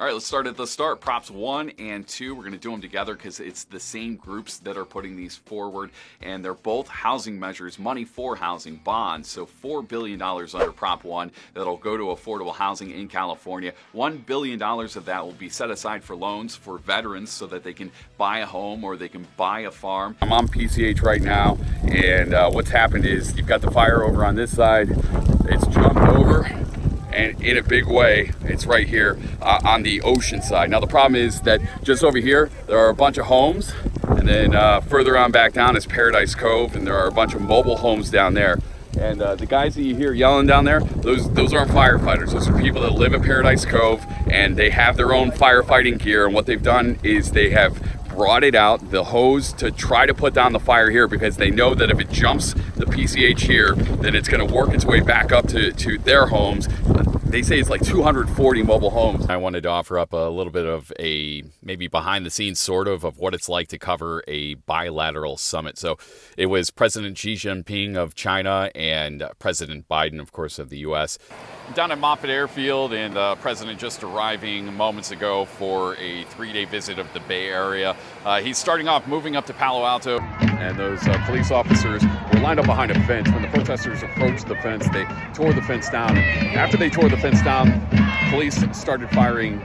All right, let's start at the start. Props 1 and 2, we're going to do them together because it's the same groups that are putting these forward, and they're both housing measures, money for housing, bonds. So $4 billion under Prop 1 that'll go to affordable housing in California. $1 billion of that will be set aside for loans for veterans so that they can buy a home or they can buy a farm. I'm on PCH right now, and what's happened is you've got the fire over on this side. It's jumped over. And in a big way, it's right here on the ocean side. Now the problem is that just over here, there are a bunch of homes, and then further on back down is Paradise Cove, and there are a bunch of mobile homes down there. And the guys that you hear yelling down there, those aren't firefighters. Those are people that live at Paradise Cove, and they have their own firefighting gear. And what they've done is they have brought it out, the hose, to try to put down the fire here because they know that if it jumps the PCH here, then it's going to work its way back up to their homes. They say it's like 240 mobile homes. I wanted to offer up a little bit of a maybe behind the scenes sort of what it's like to cover a bilateral summit. So it was President Xi Jinping of China and President Biden, of course, of the U.S. down at Moffett Airfield, and the president just arriving moments ago for a 3-day visit of the Bay Area. He's starting off moving up to Palo Alto, and those police officers were lined up behind a fence. When the protesters approached the fence, they tore the fence down. After they tore the fence down, police started firing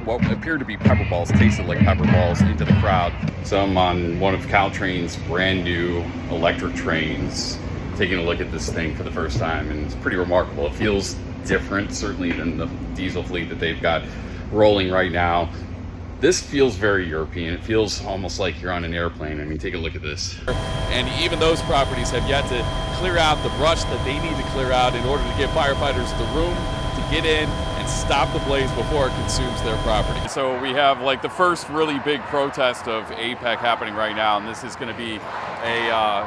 what appeared to be pepper balls, tasted like pepper balls, into the crowd. Some on one of Caltrain's brand new electric trains, taking a look at this thing for the first time, and it's pretty remarkable. It feels different, certainly, than the diesel fleet that they've got rolling right now. This feels very European. It feels almost like you're on an airplane. I mean, take a look at this. And even those properties have yet to clear out the brush that they need to clear out in order to give firefighters the room to get in and stop the blaze before it consumes their property. So we have like the first really big protest of APEC happening right now, and this is going to be a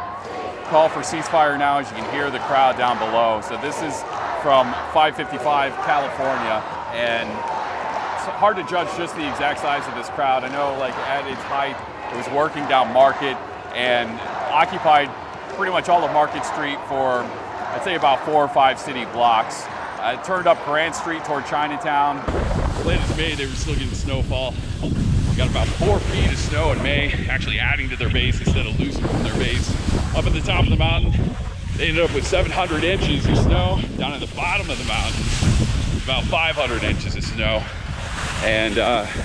call for ceasefire now, as you can hear the crowd down below. So this is from 555 California, and it's hard to judge just the exact size of this crowd. I know, like, at its height, it was working down Market and occupied pretty much all of Market Street for, I'd say, about 4 or 5 city blocks. It turned up Grand Street toward Chinatown. Late as May, they were still getting snowfall. We got about 4 feet of snow in May, actually adding to their base instead of losing from their base. Up at the top of the mountain, they ended up with 700 inches of snow. Down at the bottom of the mountain, about 500 inches of snow. And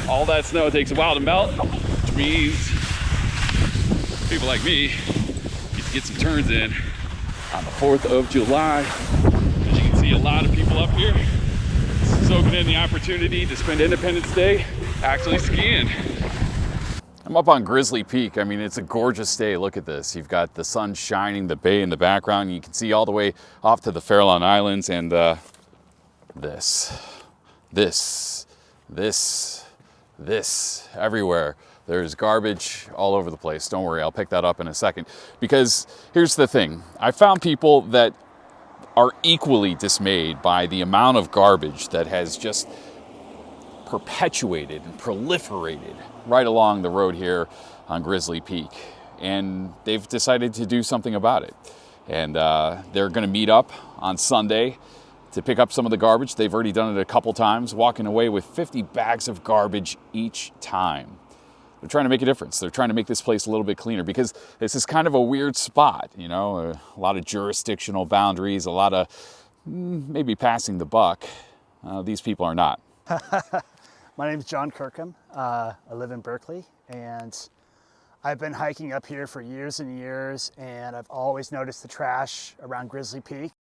all that snow takes a while to melt, which means people like me get to get some turns in on the 4th of July. As you can see, a lot of people up here soaking in the opportunity to spend Independence Day actually skiing. I'm up on Grizzly Peak. I mean, it's a gorgeous day. Look at this. You've got the sun shining, the bay in the background. You can see all the way off to the Farallon Islands, and this, everywhere. There's garbage all over the place. Don't worry, I'll pick that up in a second. Because here's the thing. I found people that are equally dismayed by the amount of garbage that has just perpetuated and proliferated right along the road here on Grizzly Peak. And they've decided to do something about it. And they're going to meet up on Sunday to pick up some of the garbage. They've already done it a couple times, walking away with 50 bags of garbage each time. They're trying to make a difference. They're trying to make this place a little bit cleaner because this is kind of a weird spot, you know, a lot of jurisdictional boundaries, a lot of maybe passing the buck. These people are not. My name is John Kirkham. I live in Berkeley, and I've been hiking up here for years and years, and I've always noticed the trash around Grizzly Peak.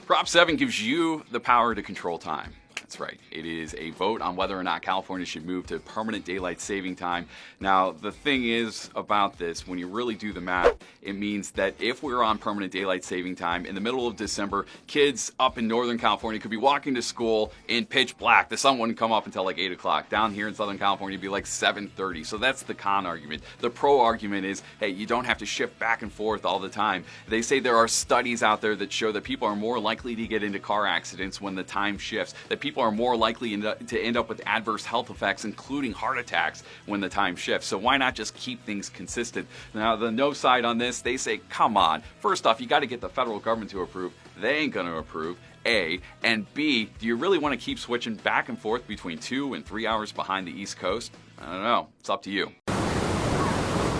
Prop 7 gives you the power to control time. That's right. It is a vote on whether or not California should move to permanent daylight saving time. Now, the thing is about this, when you really do the math, it means that if we're on permanent daylight saving time in the middle of December, kids up in Northern California could be walking to school in pitch black. The sun wouldn't come up until like 8 o'clock. Down here in Southern California, it'd be like 7:30. So that's the con argument. The pro argument is, hey, you don't have to shift back and forth all the time. They say there are studies out there that show that people are more likely to get into car accidents when the time shifts, that people are more likely to end up with adverse health effects, including heart attacks, when the time shifts. So why not just keep things consistent? Now, the no side on this, they say, come on. First off, you got to get the federal government to approve. They ain't going to approve. A? And B, do you really want to keep switching back and forth between 2 and 3 hours behind the East Coast? I don't know. It's up to you.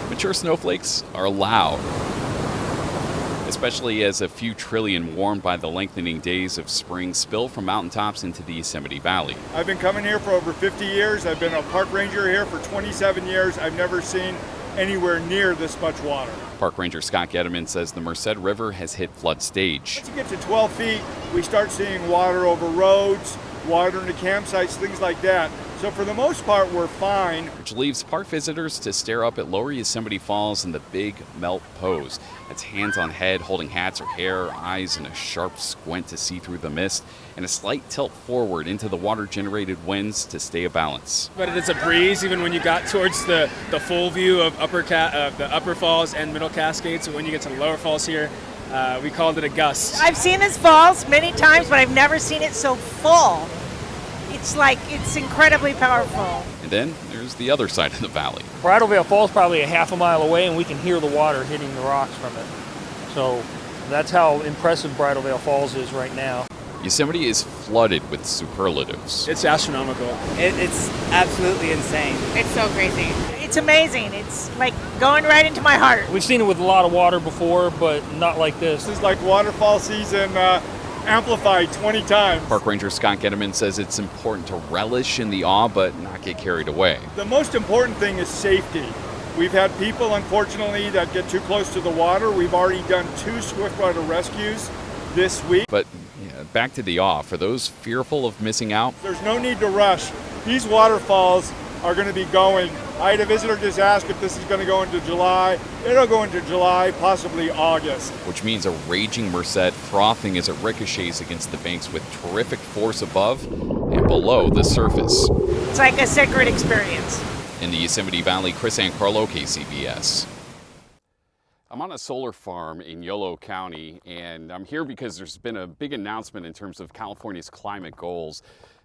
Mature snowflakes are allowed, especially as a few trillion warmed by the lengthening days of spring spill from mountaintops into the Yosemite Valley. I've been coming here for over 50 years. I've been a park ranger here for 27 years. I've never seen anywhere near this much water. Park Ranger Scott Getterman says the Merced River has hit flood stage. Once you get to 12 feet, we start seeing water over roads, water into campsites, things like that. So for the most part, we're fine. Which leaves park visitors to stare up at Lower Yosemite Falls and the big melt pose. That's hands on head, holding hats or hair, eyes in a sharp squint to see through the mist, and a slight tilt forward into the water-generated winds to stay a balance. But it's a breeze even when you got towards the full view of the upper falls and middle Cascades. So when you get to the lower falls here, we called it a gust. I've seen this falls many times, but I've never seen it so full. It's incredibly powerful. And then there's the other side of the valley. Bridal Veil Falls probably a half a mile away, and we can hear the water hitting the rocks from it. So that's how impressive Bridal Veil Falls is right now. Yosemite is flooded with superlatives. It's astronomical. It's absolutely insane. It's so crazy. It's amazing. It's like going right into my heart. We've seen it with a lot of water before, but not like this. This is like waterfall season amplified 20 times. Park Ranger Scott Getterman says it's important to relish in the awe, but not get carried away. The most important thing is safety. We've had people, unfortunately, that get too close to the water. We've already done 2 swiftwater rescues this week. But back to the awe, for those fearful of missing out, There's no need to rush. These waterfalls are going to be going. I had a visitor just ask if this is going to go into July. It'll go into July, possibly August. which means a raging Merced frothing as it ricochets against the banks with terrific force above and below the surface. It's like a sacred experience. In the Yosemite Valley, Kris Ankarlo, KCBS. I'm on a solar farm in Yolo County, and I'm here because there's been a big announcement in terms of California's climate goals.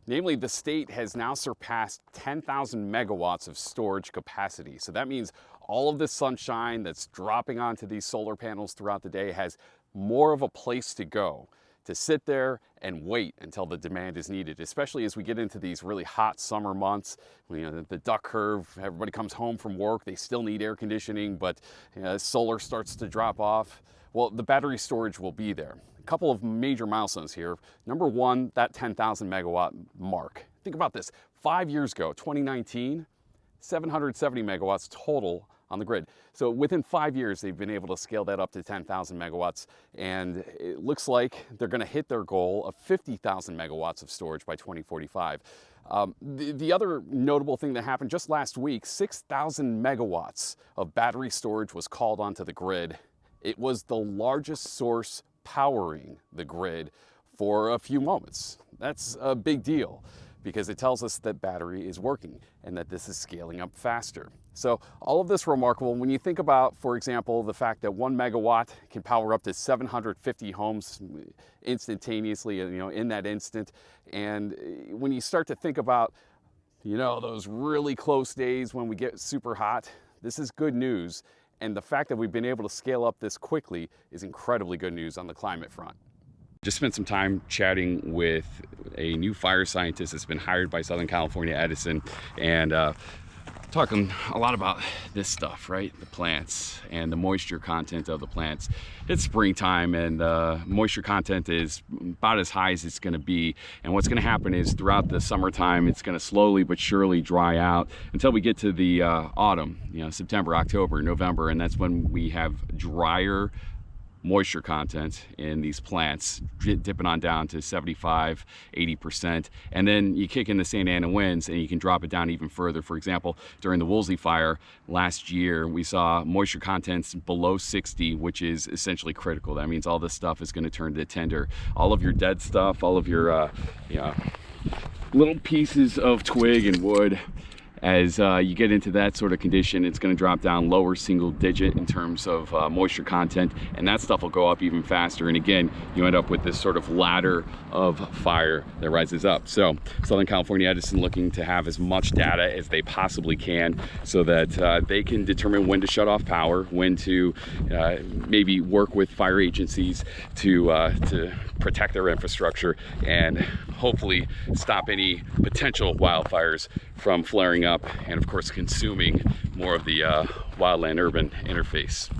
Namely, the state has now surpassed 10,000 megawatts of storage capacity. So that means all of this sunshine that's dropping onto these solar panels throughout the day has more of a place to go, to sit there and wait until the demand is needed, especially as we get into these really hot summer months. The duck curve, everybody comes home from work, they still need air conditioning, but solar starts to drop off. Well, the battery storage will be there. A couple of major milestones here. Number one, that 10,000 megawatt mark. Think about this. 5 years ago, 2019, 770 megawatts total on the grid. So within 5 years, they've been able to scale that up to 10,000 megawatts. And it looks like they're going to hit their goal of 50,000 megawatts of storage by 2045. The other notable thing that happened just last week, 6,000 megawatts of battery storage was called onto the grid. It was the largest source powering the grid for a few moments. That's a big deal because it tells us that battery is working and that this is scaling up faster. So all of this remarkable when you think about, for example, the fact that 1 megawatt can power up to 750 homes instantaneously, in that instant. And when you start to think about, those really close days when we get super hot, this is good news. And the fact that we've been able to scale up this quickly is incredibly good news on the climate front. Just spent some time chatting with a new fire scientist that's been hired by Southern California Edison, and talking a lot about this stuff, right? The plants and the moisture content of the plants. It's springtime and moisture content is about as high as it's going to be. And what's going to happen is throughout the summertime, it's going to slowly but surely dry out until we get to the autumn, September, October, November. And that's when we have drier moisture content in these plants, dipping on down to 75, 80%. And then you kick in the Santa Ana winds and you can drop it down even further. For example, during the Woolsey fire last year, we saw moisture contents below 60, which is essentially critical. That means all this stuff is going to turn to tinder. All of your dead stuff, all of your little pieces of twig and wood as you get into that sort of condition, it's going to drop down lower single digit in terms of moisture content, and that stuff will go up even faster. And again, you end up with this sort of ladder of fire that rises up. So Southern California Edison looking to have as much data as they possibly can so that they can determine when to shut off power, when to maybe work with fire agencies to protect their infrastructure, and hopefully stop any potential wildfires from flaring up and of course consuming more of the wildland urban interface.